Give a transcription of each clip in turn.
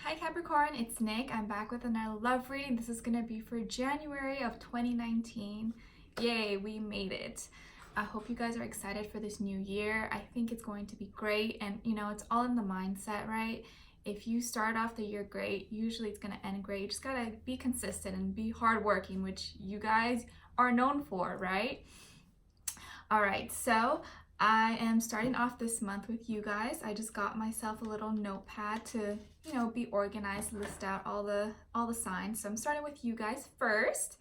Hi Capricorn, it's Nick. I'm back with another love reading. This is going to be for January of 2019. Yay, we made it. I hope you guys are excited for this new year. I think it's going to be great, and it's all in the mindset, right? If you start off the year great, usually it's going to end great. You just got to be consistent and be hardworking, which you guys are known for, right? All right, so I am starting off this month with you guys. I just got myself a little notepad to, be organized, list out all the signs. So I'm starting with you guys first.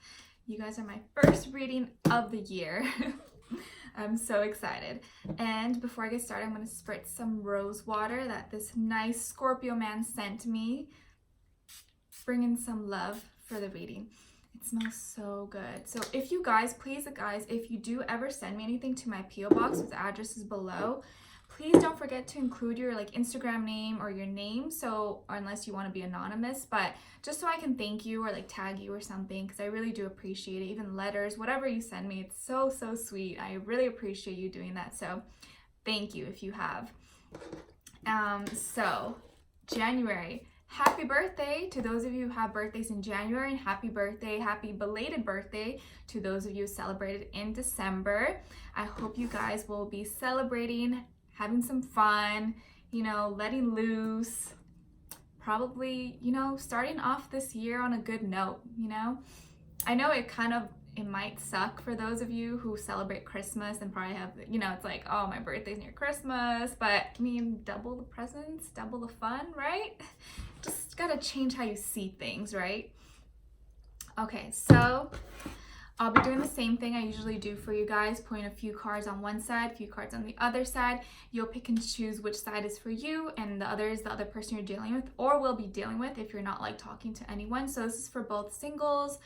You guys are my first reading of the year. I'm so excited. And before I get started, I'm going to spritz some rose water that this nice Scorpio man sent me. Bringing some love for the reading. It smells so good. So if you guys, please guys, if you do ever send me anything to my P.O. box, whose address is below, please don't forget to include your Instagram name or your name, or unless you want to be anonymous, but just so I can thank you or tag you or something, because I really do appreciate it. Even letters, whatever you send me, it's so sweet. I really appreciate you doing that, so thank you if you have. So January. Happy birthday to those of you who have birthdays in January, and happy belated birthday to those of you who celebrated in December. I hope you guys will be celebrating, having some fun, letting loose, probably, starting off this year on a good note, I know it might suck for those of you who celebrate Christmas and probably have, it's like, oh, my birthday's near Christmas, but I mean, double the presents, double the fun, right? Just gotta change how you see things, right? Okay, so I'll be doing the same thing I usually do for you guys, putting a few cards on one side, a few cards on the other side. You'll pick and choose which side is for you, and the other is the other person you're dealing with or will be dealing with if you're not talking to anyone. So this is for both singles,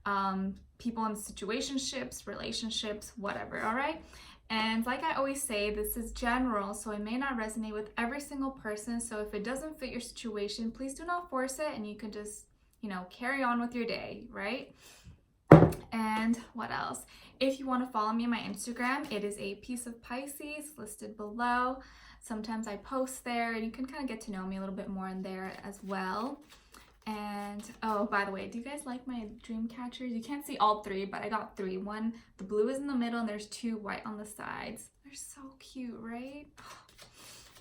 people in situationships, relationships, whatever, all right? And like I always say, this is general, so it may not resonate with every single person. So if it doesn't fit your situation, please do not force it, and you can just, carry on with your day, right? And what else? If you want to follow me on my Instagram, it is a piece of Pisces listed below. Sometimes I post there, and you can kind of get to know me a little bit more in there as well. And oh, by the way, do you guys like my dream catchers? You can't see all three, but I got three. One, the blue is in the middle, and there's two white on the sides. They're so cute, right?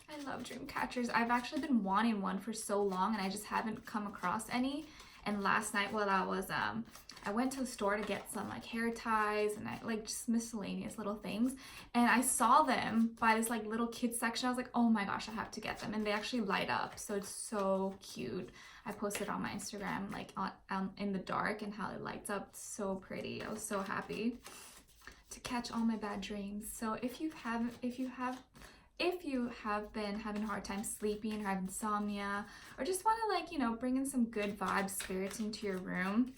I love dream catchers. I've actually been wanting one for so long, and I just haven't come across any. And last night while I went to the store to get some hair ties and just miscellaneous little things, and I saw them by this little kids section. I was like, oh my gosh, I have to get them. And they actually light up, so it's so cute. I posted on my Instagram in the dark and how it lights up. It's so pretty. I was so happy to catch all my bad dreams. So if you have been having a hard time sleeping or have insomnia, or just want to bring in some good vibes, spirits into your room,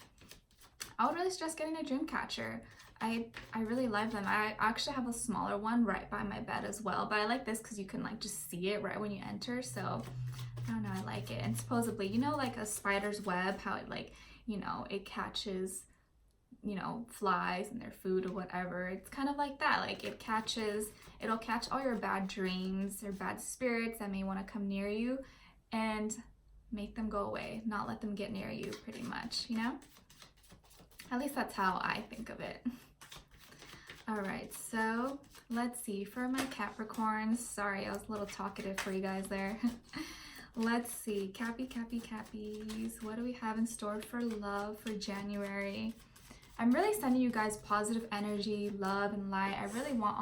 I would really suggest getting a dream catcher. I really love them. I actually have a smaller one right by my bed as well, but I like this because you can just see it right when you enter. So I don't know, I like it. And supposedly, a spider's web, how it it catches flies and their food or whatever. It's kind of like that. It'll catch all your bad dreams or bad spirits that may want to come near you and make them go away, not let them get near you, pretty much, At least that's how I think of it. All right, so let's see. For my Capricorns, sorry, I was a little talkative for you guys there. Let's see. Cappies. What do we have in store for love for January? I'm really sending you guys positive energy, love, and light. I really want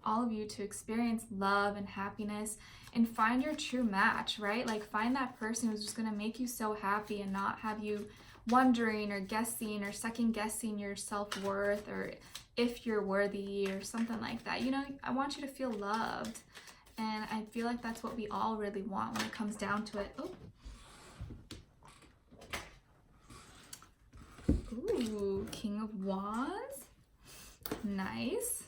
all of you to experience love and happiness and find your true match, right? Find that person who's just going to make you so happy and not have you wondering or guessing or second guessing your self-worth or if you're worthy or something like that. I want you to feel loved, and I feel like that's what we all really want when it comes down to it. Ooh, King of Wands. Nice.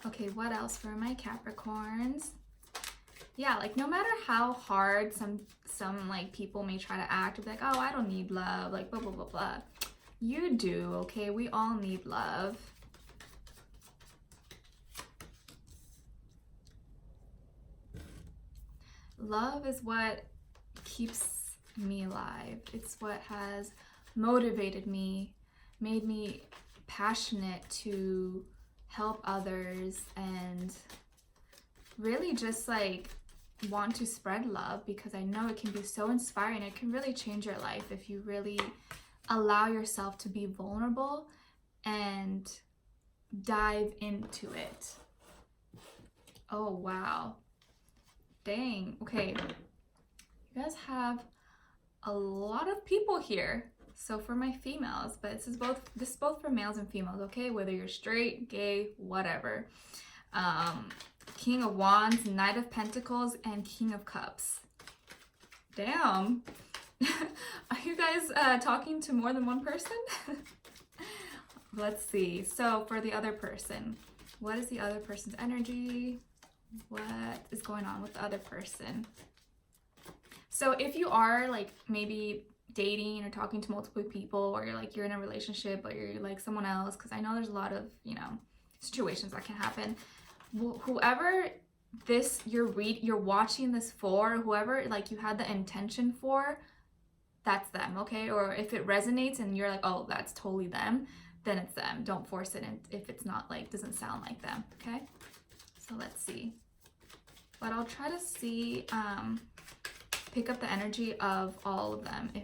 Okay, what else for my Capricorns? Yeah, no matter how hard some people may try to act, be oh, I don't need love, blah, blah, blah, blah. You do, okay? We all need love. Love is what keeps me alive. It's what has motivated me, made me passionate to help others, and really just like want to spread love, because I know it can be so inspiring. It can really change your life if you really allow yourself to be vulnerable and dive into it. Oh wow, dang. Okay, you guys have a lot of people here. So for my females, but this is both for males and females, okay? Whether you're straight, gay, whatever. King of Wands, Knight of Pentacles, and King of Cups. Damn. Are you guys talking to more than one person? Let's see. So for the other person, what is the other person's energy? What is going on with the other person? So if you are like maybe dating or talking to multiple people, or you're in a relationship but you're like someone else, because I know there's a lot of, you know, situations that can happen. Whoever this you're watching this for, whoever like you had the intention for, that's them, okay? Or if it resonates and you're like, oh, that's totally them, then it's them. Don't force it if it's not like, doesn't sound like them, okay? So let's see. But I'll try to see, pick up the energy of all of them if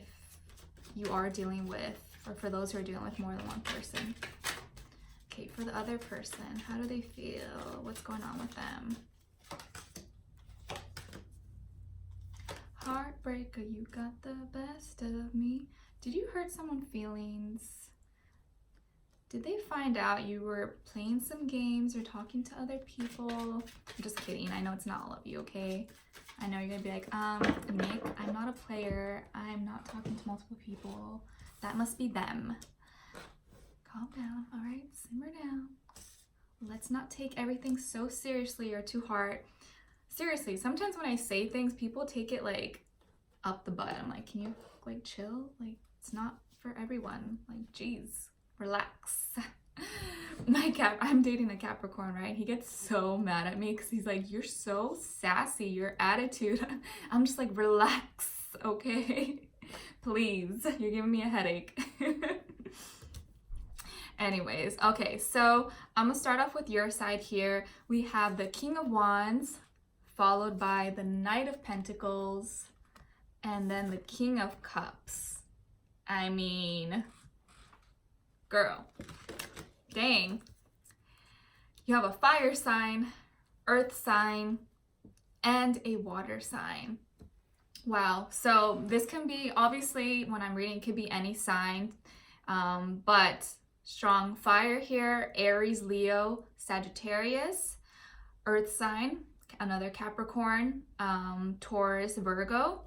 you are dealing with, or for those who are dealing with more than one person. Okay, for the other person, how do they feel? What's going on with them? Heartbreaker, you got the best of me. Did you hurt someone's feelings? Did they find out you were playing some games or talking to other people? I'm just kidding. I know it's not all of you, okay? I know you're gonna be like, Nick, I'm not a player. I'm not talking to multiple people. That must be them. Calm down, all right? Simmer down. Let's not take everything so seriously or too hard. Seriously, sometimes when I say things, people take it like up the butt. I'm like, can you like chill? Like, it's not for everyone. Like, geez, relax. I'm dating a Capricorn, right? He gets so mad at me because he's like, you're so sassy, your attitude. I'm just like, relax, okay? Please, you're giving me a headache. Anyways, okay, so I'm gonna start off with your side here. We have the King of Wands, followed by the Knight of Pentacles, and then the King of Cups. I mean, girl, dang. You have a fire sign, earth sign, and a water sign. Wow, so this can be, obviously, when I'm reading, it could be any sign, but strong fire here, Aries, Leo, Sagittarius, earth sign, another Capricorn, Taurus, Virgo,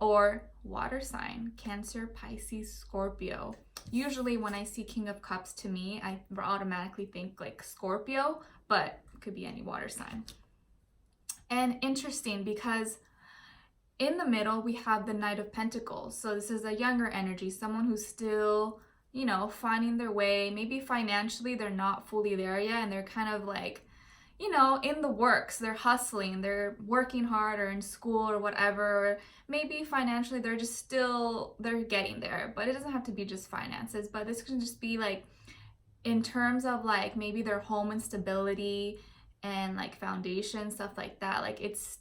or water sign, Cancer, Pisces, Scorpio. Usually when I see King of Cups, to me, I automatically think like Scorpio, but it could be any water sign. And interesting because in the middle, we have the Knight of Pentacles. So this is a younger energy, someone who's still, you know, finding their way. Maybe financially, they're not fully there yet, and they're kind of like, you know, in the works. They're hustling, they're working hard, or in school or whatever. Or maybe financially, they're just still, they're getting there. But it doesn't have to be just finances, but this can just be like, in terms of like maybe their home and stability and like foundation, stuff like that. Like it's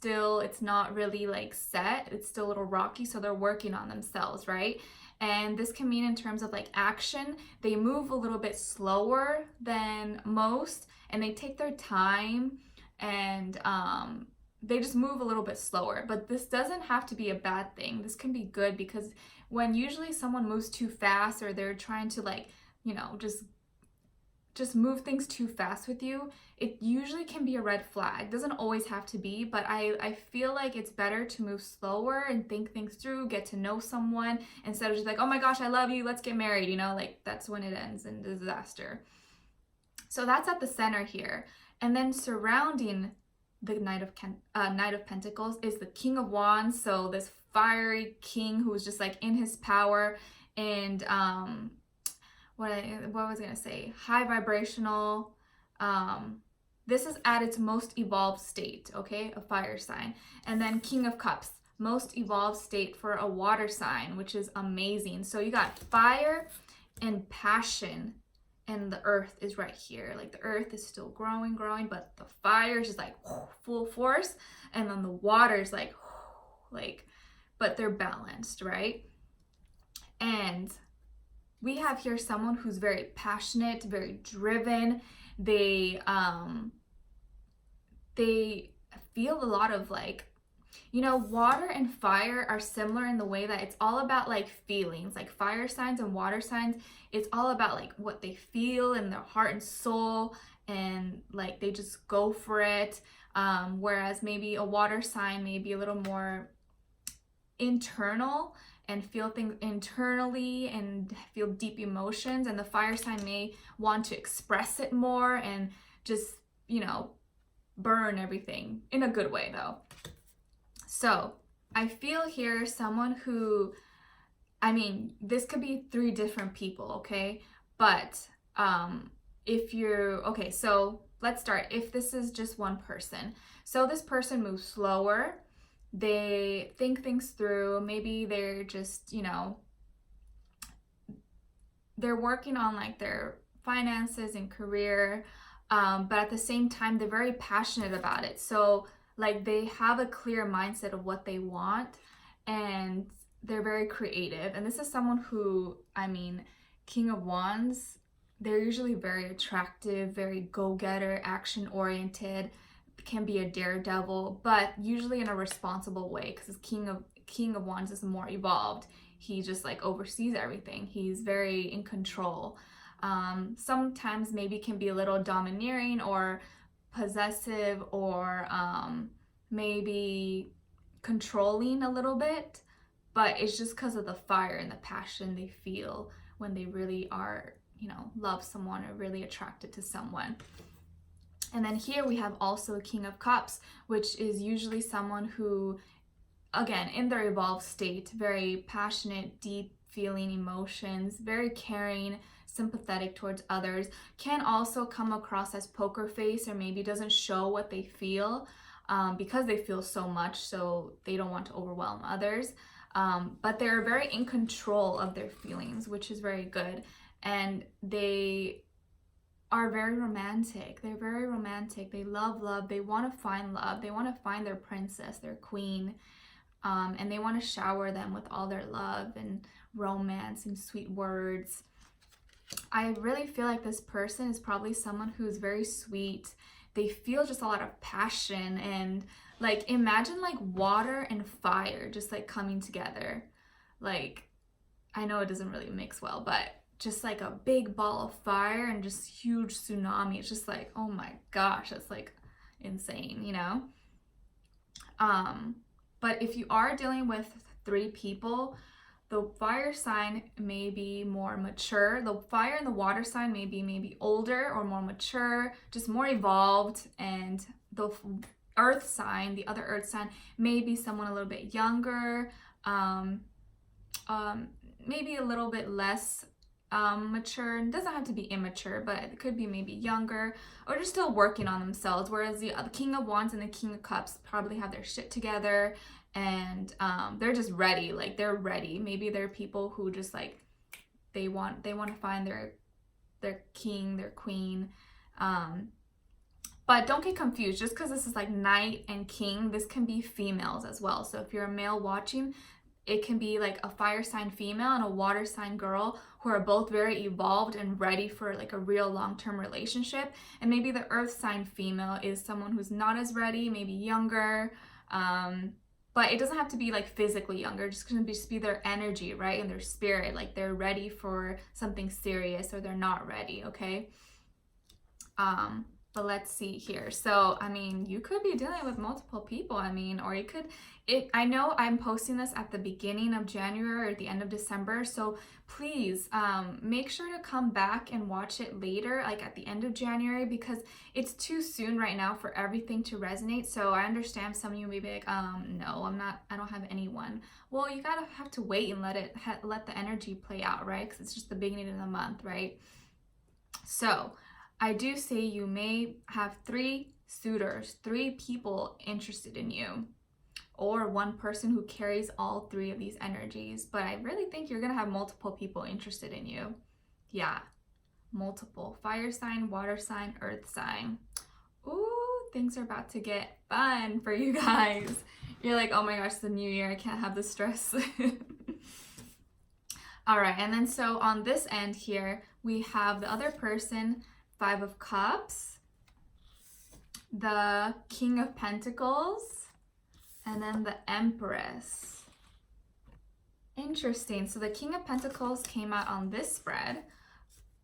not really like set, it's still a little rocky, so they're working on themselves, right? And this can mean in terms of like action, they move a little bit slower than most, and they take their time, and they just move a little bit slower. But this doesn't have to be a bad thing. This can be good, because when usually someone moves too fast, or they're trying to like, you know, just move things too fast with you, it usually can be a red flag. Doesn't always have to be, but I feel like it's better to move slower and think things through, get to know someone, instead of just like, oh my gosh, I love you, let's get married, you know, like that's when it ends in disaster. So that's at the center here. And then surrounding the Knight of Pentacles is the King of Wands. So this fiery king who's just like in his power, and what was I gonna say? High vibrational. This is at its most evolved state, okay? A fire sign. And then King of Cups, most evolved state for a water sign, which is amazing. So you got fire and passion, and the earth is right here. Like the earth is still growing, but the fire is just like full force, and then the water is like, but they're balanced, right? And we have here someone who's very passionate, very driven. They feel a lot of like, you know, water and fire are similar in the way that it's all about like feelings. Like fire signs and water signs, it's all about like what they feel in their heart and soul, and like they just go for it. Whereas maybe a water sign may be a little more internal and feel things internally and feel deep emotions, and the fire sign may want to express it more and just, you know, burn everything in a good way though. So I feel here someone who, I mean, this could be 3 different people, okay? But if you're, okay, so let's start. If this is just one person. So this person moves slower. They think things through. Maybe they're just, you know, they're working on like their finances and career. But at the same time, they're very passionate about it. So like they have a clear mindset of what they want, and they're very creative. And this is someone who, I mean, King of Wands, they're usually very attractive, very go-getter, action-oriented, can be a daredevil, but usually in a responsible way, because King of Wands is more evolved. He just like oversees everything. He's very in control. Sometimes maybe can be a little domineering or possessive, or maybe controlling a little bit, but it's just because of the fire and the passion they feel when they really are, you know, love someone or really attracted to someone. And then here we have also King of Cups, which is usually someone who, again, in their evolved state, very passionate, deep feeling emotions, very caring, sympathetic towards others, can also come across as poker face, or maybe doesn't show what they feel because they feel so much, so they don't want to overwhelm others. But they're very in control of their feelings, which is very good. And they are very romantic. They're very romantic. They love love. They want to find love. They want to find their princess, their queen. And they want to shower them with all their love and romance and sweet words. I really feel like this person is probably someone who's very sweet. They feel just a lot of passion, and like imagine like water and fire just like coming together. Like, I know it doesn't really mix well, but just like a big ball of fire and just huge tsunami. It's just like, oh my gosh, that's like insane, you know? But if you are dealing with 3 people, the fire sign may be more mature. The fire and the water sign may be maybe older or more mature, just more evolved. And the earth sign, the other earth sign, may be someone a little bit younger, maybe a little bit less mature. It doesn't have to be immature, but it could be maybe younger, or just still working on themselves. Whereas the King of Wands and the King of Cups probably have their shit together, and they're just ready. Like they're ready. Maybe they're people who just like they want to find their king, their queen. But don't get confused. Just because this is like knight and king, this can be females as well. So if you're a male watching, it can be like a fire sign female and a water sign girl who are both very evolved and ready for like a real long-term relationship. And maybe the earth sign female is someone who's not as ready, maybe younger. But it doesn't have to be like physically younger, just gonna just be their energy, right? And their spirit, like they're ready for something serious or they're not ready, okay? But let's see here. So, I mean, you could be dealing with multiple people. I mean, or you could, I know I'm posting this at the beginning of January or at the end of December. So please make sure to come back and watch it later, like at the end of January, because it's too soon right now for everything to resonate. So I understand some of you may be like, no, I don't have anyone. Well, you gotta have to wait and let the energy play out, right? Because it's just the beginning of the month, right? So I do say you may have 3 suitors, 3 people interested in you. or one person who carries all three of these energies. But I really think you're gonna have multiple people interested in you. Yeah, multiple. Fire sign, water sign, earth sign. Ooh, things are about to get fun for you guys. You're like, oh my gosh, it's the new year, I can't have the stress. All right, and then so on this end here, we have the other person, 5 of Cups, the King of Pentacles, and then the Empress. Interesting. So the King of Pentacles came out on this spread,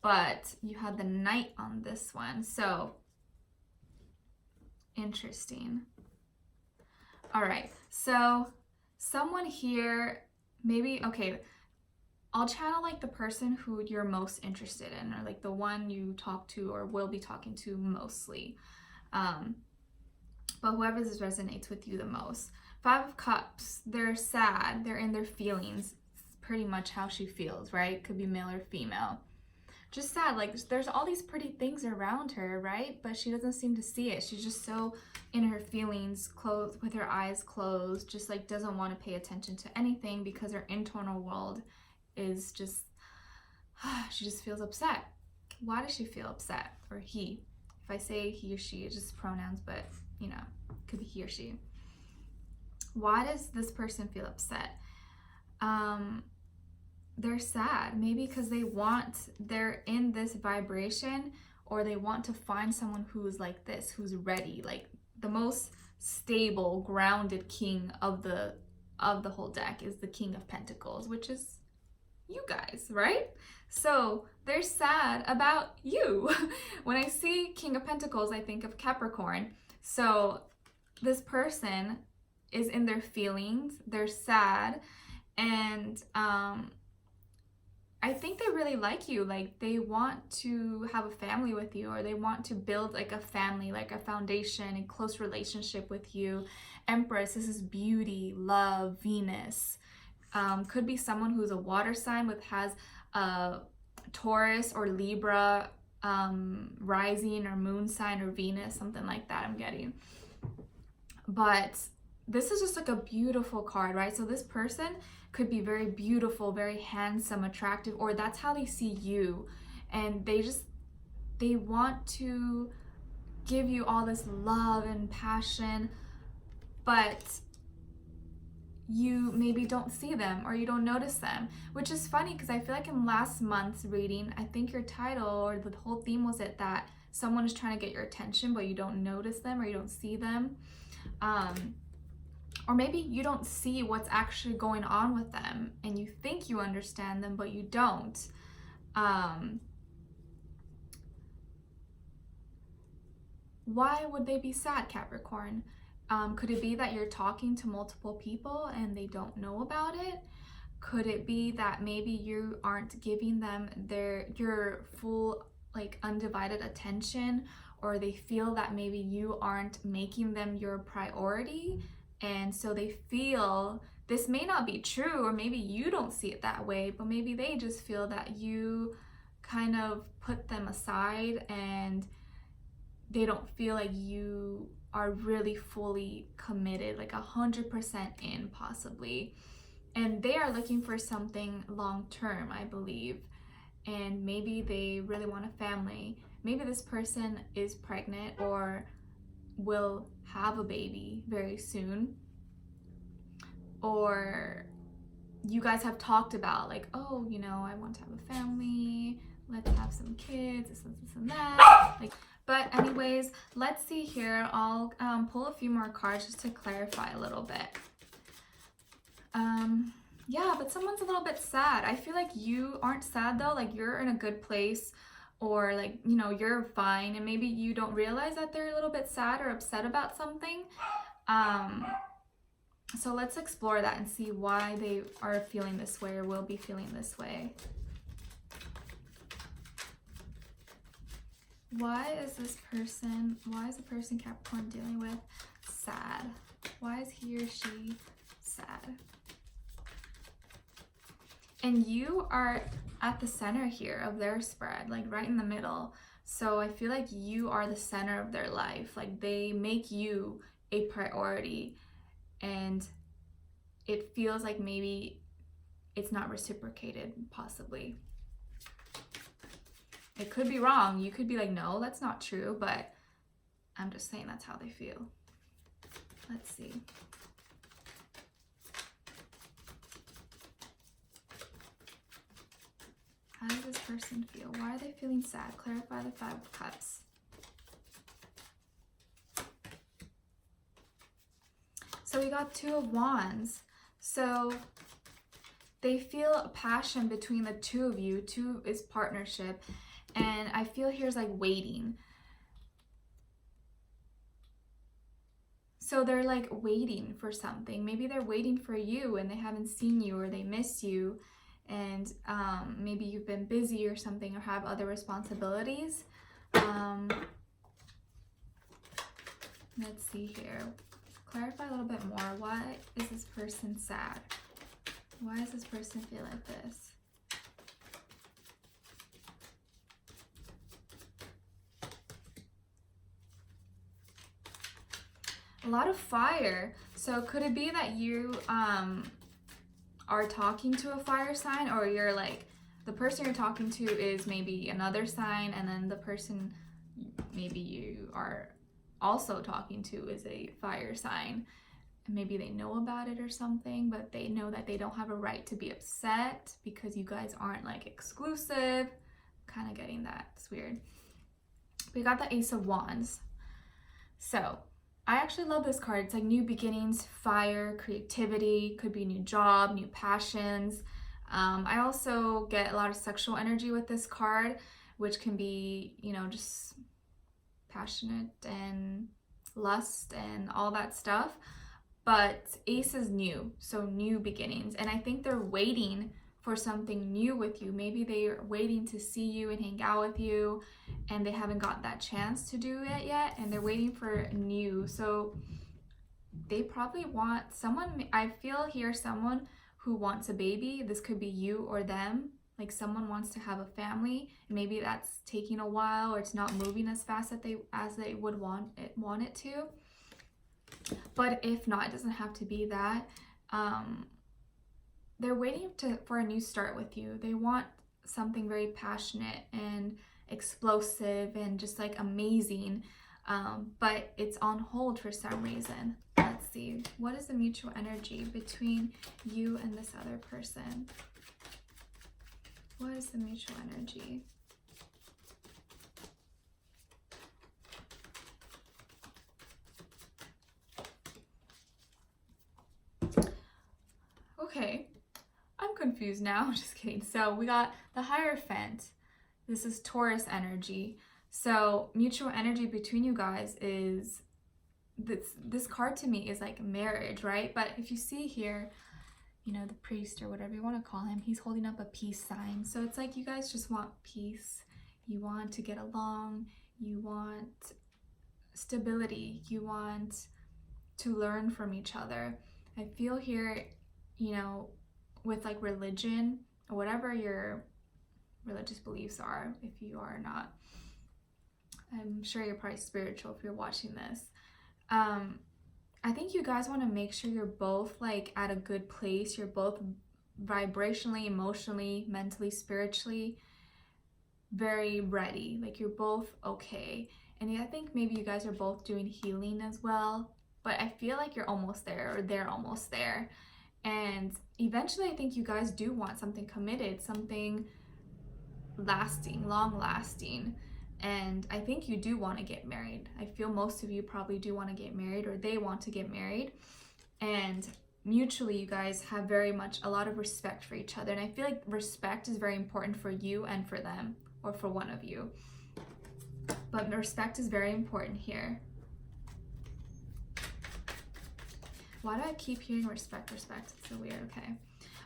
but you had the Knight on this one. So interesting. All right, so someone here, maybe, okay, I'll channel like the person who you're most interested in, or like the one you talk to or will be talking to mostly. But whoever this resonates with you the most. 5 of Cups, they're sad, they're in their feelings. It's pretty much how she feels, right? Could be male or female. Just sad, like there's all these pretty things around her, right? But she doesn't seem to see it. She's just so in her feelings, closed, with her eyes closed, just like doesn't want to pay attention to anything because her internal world is just, she just feels upset. Why does she feel upset? Or he. If I say he or she, it's just pronouns, but you know, it could be he or she. Why does this person feel upset? They're sad, maybe because they're in this vibration, or they want to find someone who's like this, who's ready, like the most stable, grounded king of the whole deck is the King of Pentacles, which is you guys, right? So they're sad about you. When I see King of Pentacles, I think of Capricorn. So this person is in their feelings, they're sad, and I think they really like you. Like they want to have a family with you, or they want to build like a family, like a foundation and close relationship with you. Empress, this is beauty, love, Venus. Could be someone who's a water sign has a Taurus or Libra rising or moon sign or Venus, something like that I'm getting. But this is just like a beautiful card, right? So this person could be very beautiful, very handsome, attractive, or that's how they see you. And they want to give you all this love and passion, but you maybe don't see them or you don't notice them, which is funny because I feel like in last month's reading, I think your title or the whole theme was that someone is trying to get your attention, but you don't notice them or you don't see them. Or maybe you don't see what's actually going on with them and you think you understand them, but you don't. Why would they be sad, Capricorn? Could it be that you're talking to multiple people and they don't know about it? Could it be that maybe you aren't giving them your full, like, undivided attention, or they feel that maybe you aren't making them your priority, and so they feel, this may not be true, or maybe you don't see it that way, but maybe they just feel that you kind of put them aside and they don't feel like you are really fully committed, like 100% in possibly. And they are looking for something long-term, I believe. And maybe they really want a family. Maybe this person is pregnant or will have a baby very soon. Or you guys have talked about like, oh, you know, I want to have a family. Let's have some kids, this and that. Like, but anyways, let's see here. I'll pull a few more cards just to clarify a little bit. Yeah, but someone's a little bit sad. I feel like you aren't sad though. Like you're in a good place, or like, you know, you're fine, and maybe you don't realize that they're a little bit sad or upset about something. So let's explore that and see why they are feeling this way or will be feeling this way. Why is the person Capricorn dealing with sad? Why is he or she sad? And you are at the center here of their spread, like right in the middle. So I feel like you are the center of their life. Like they make you a priority. and it feels like maybe it's not reciprocated, possibly. It could be wrong. You could be like, no, that's not true, but I'm just saying that's how they feel. Let's see. How does this person feel? Why are they feeling sad? Clarify the 5 of Cups. So we got 2 of Wands. So they feel a passion between the 2 of you. 2 is partnership. And I feel here's like waiting. So they're like waiting for something. Maybe they're waiting for you and they haven't seen you, or they miss you. And maybe you've been busy or something, or have other responsibilities. Let's see here. Clarify a little bit more. Why is this person sad? Why does this person feel like this? A lot of fire. So could it be that you are talking to a fire sign, or you're like, the person you're talking to is maybe another sign, and then the person maybe you are also talking to is a fire sign. Maybe they know about it or something, but they know that they don't have a right to be upset because you guys aren't like exclusive. Kind of getting that. It's weird. We got the Ace of Wands. So I actually love this card. It's like new beginnings, fire, creativity, could be a new job, new passions. I also get a lot of sexual energy with this card, which can be, you know, just passionate and lust and all that stuff. But Ace is new, so new beginnings. And I think they're waiting for something new with you. Maybe they're waiting to see you and hang out with you, and they haven't got that chance to do it yet, and they're waiting for new. So they probably want someone, I feel here, someone who wants a baby. This could be you or them. Like someone wants to have a family. Maybe that's taking a while, or it's not moving as fast as they would want it to. But if not, it doesn't have to be that. They're waiting for a new start with you. They want something very passionate and explosive and just like amazing, but it's on hold for some reason. Let's see. What is the mutual energy between you and this other person? What is the mutual energy? Okay, I'm confused now. Just kidding. So we got the Hierophant. This is Taurus energy. So mutual energy between you guys is, this card to me is like marriage, right? But if you see here, you know, the priest or whatever you want to call him, he's holding up a peace sign. So it's like you guys just want peace. You want to get along. You want stability. You want to learn from each other. I feel here, you know, with like religion or whatever your religious beliefs are, if you are not, I'm sure you're probably spiritual if you're watching this. I think you guys want to make sure you're both like at a good place. You're both vibrationally, emotionally, mentally, spiritually very ready. Like you're both okay. And I think maybe you guys are both doing healing as well. But I feel like you're almost there, or they're almost there. And eventually I think you guys do want something committed, something lasting, long lasting. And I think you do want to get married. I feel most of you probably do want to get married, or they want to get married. And mutually you guys have very much a lot of respect for each other. And I feel like respect is very important for you and for them, or for one of you. But respect is very important here. Why do I keep hearing respect? It's so weird. Okay.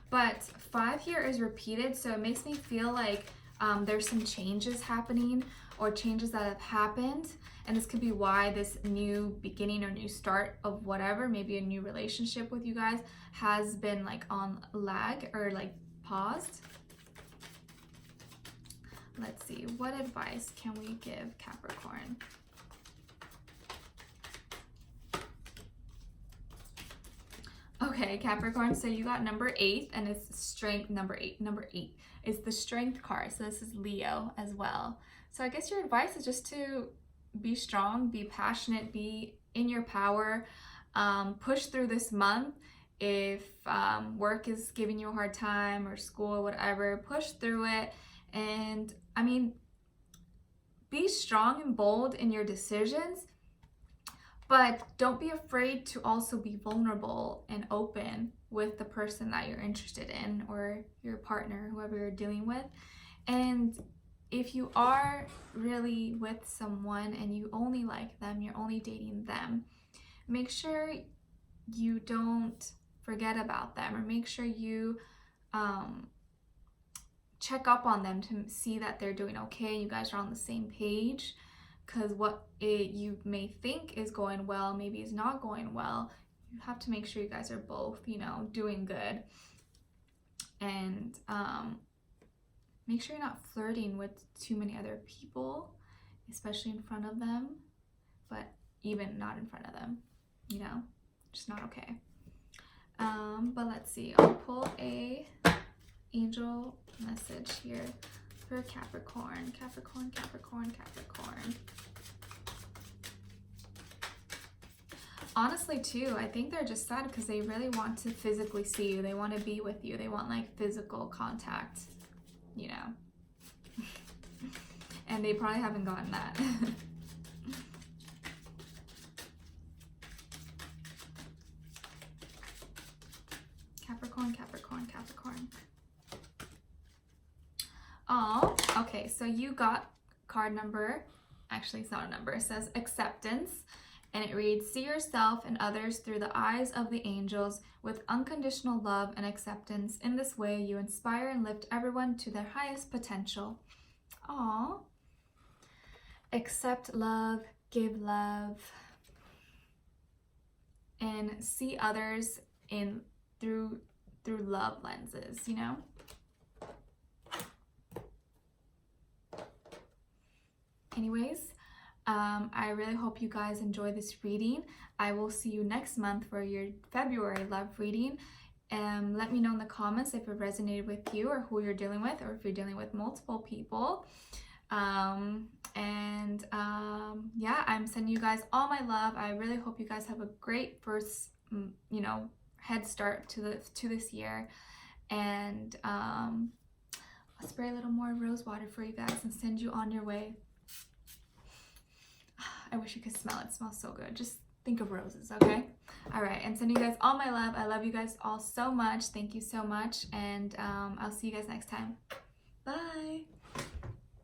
But 5 here is repeated, so it makes me feel like there's some changes happening, or changes that have happened, and this could be why this new beginning or new start of whatever, maybe a new relationship with you guys, has been like on lag or like paused. Let's see, what advice can we give Capricorn? Okay, Capricorn, so you got number 8, and it's strength. Number 8 is the strength card, so this is Leo as well. So I guess your advice is just to be strong, be passionate, be in your power, push through this month. If work is giving you a hard time, or school, whatever, push through it. And I mean, be strong and bold in your decisions, but don't be afraid to also be vulnerable and open with the person that you're interested in, or your partner, whoever you're dealing with. And if you are really with someone and you only like them, you're only dating them, make sure you don't forget about them, or make sure you check up on them to see that they're doing okay, you guys are on the same page. Because what you may think is going well, maybe is not going well. You have to make sure you guys are both, you know, doing good. And make sure you're not flirting with too many other people, especially in front of them, but even not in front of them, you know, just not okay. But let's see, I'll pull a angel message here for Capricorn. Honestly too, I think they're just sad because they really want to physically see you. They want to be with you. They want like physical contact, you know. And they probably haven't gotten that. Capricorn. Oh, okay, so you got card number, actually it's not a number, it says acceptance, and it reads, see yourself and others through the eyes of the angels with unconditional love and acceptance. In this way, you inspire and lift everyone to their highest potential. Aw. Accept love, give love, and see others through love lenses, you know? Anyways, I really hope you guys enjoy this reading. I will see you next month for your February love reading. Let me know in the comments if it resonated with you, or who you're dealing with, or if you're dealing with multiple people. Yeah, I'm sending you guys all my love. I really hope you guys have a great first, you know, head start to this year. And I'll spray a little more rose water for you guys and send you on your way. I wish you could smell it. It smells so good. Just think of roses, okay? All right, and sending you guys all my love. I love you guys all so much. Thank you so much, and I'll see you guys next time.